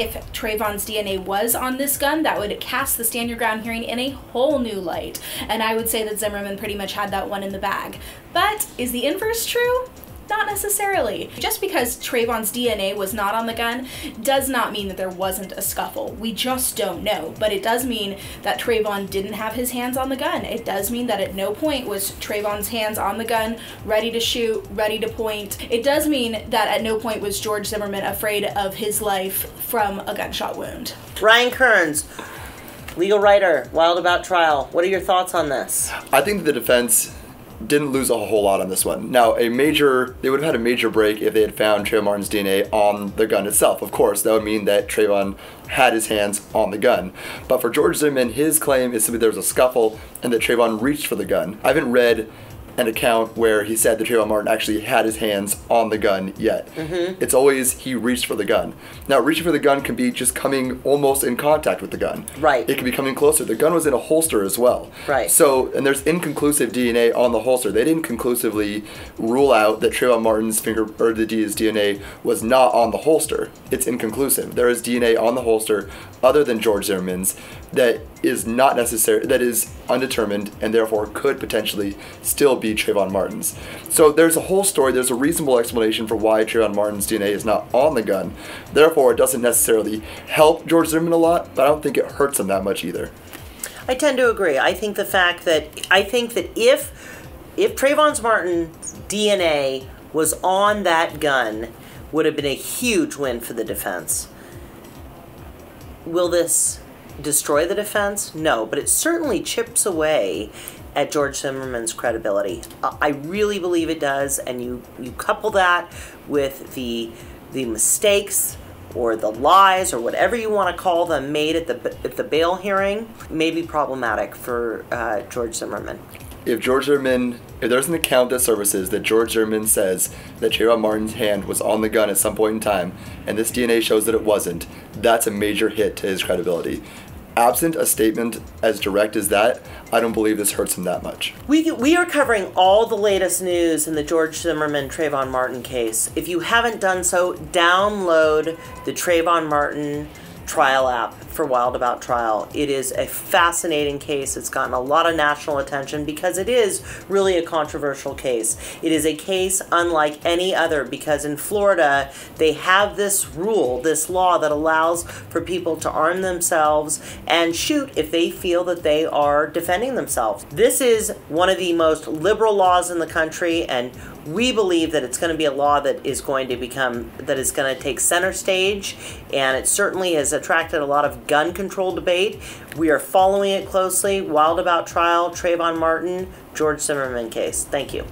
if Trayvon's DNA was on this gun, that would cast the stand your ground hearing in a whole new light. And I would say that Zimmerman pretty much had that one in the bag. But is the inverse true? Not necessarily. Just because Trayvon's DNA was not on the gun does not mean that there wasn't a scuffle. We just don't know. But it does mean that Trayvon didn't have his hands on the gun. It does mean that at no point was Trayvon's hands on the gun, ready to shoot, ready to point. It does mean that at no point was George Zimmerman afraid of his life from a gunshot wound. Ryan Kerns, legal writer, Wild About Trial. What are your thoughts on this? I think the defense didn't lose a whole lot on this one. Now, they would have had a major break if they had found Trayvon Martin's DNA on the gun itself. Of course, that would mean that Trayvon had his hands on the gun. But for George Zimmerman, his claim is simply there was a scuffle and that Trayvon reached for the gun. I haven't read an account where he said that Trayvon Martin actually had his hands on the gun yet. It's always he reached for the gun. Now, reaching for the gun can be just coming almost in contact with the gun. Right. It can be coming closer. The gun was in a holster as well. Right. So, and there's inconclusive DNA on the holster. They didn't conclusively rule out that Trayvon Martin's his DNA was not on the holster. It's inconclusive. There is DNA on the holster other than George Zimmerman's that is not necessary, that is undetermined, and therefore could potentially still be Trayvon Martin's. So there's a whole story, there's a reasonable explanation for why Trayvon Martin's DNA is not on the gun. Therefore, it doesn't necessarily help George Zimmerman a lot, but I don't think it hurts him that much either. I tend to agree. I think that if Trayvon Martin's DNA was on that gun, would have been a huge win for the defense. Will this destroy the defense? No, but it certainly chips away at George Zimmerman's credibility. I really believe it does, and you couple that with the mistakes or the lies or whatever you want to call them made at the bail hearing, may be problematic for George Zimmerman. If there's an account that surfaces that George Zimmerman says that Trayvon Martin's hand was on the gun at some point in time, and this DNA shows that it wasn't, that's a major hit to his credibility. Absent a statement as direct as that, I don't believe this hurts him that much. We are covering all the latest news in the George Zimmerman Trayvon Martin case. If you haven't done so, download the Trayvon Martin trial app for Wild About Trial. It is a fascinating case. It's gotten a lot of national attention because it is really a controversial case. It is a case unlike any other because in Florida they have this rule, this law that allows for people to arm themselves and shoot if they feel that they are defending themselves. This is one of the most liberal laws in the country, and we believe that it's going to be a law that is going to take center stage, and it certainly has attracted a lot of gun control debate. We are following it closely. Wild About Trial, Trayvon Martin, George Zimmerman case. Thank you.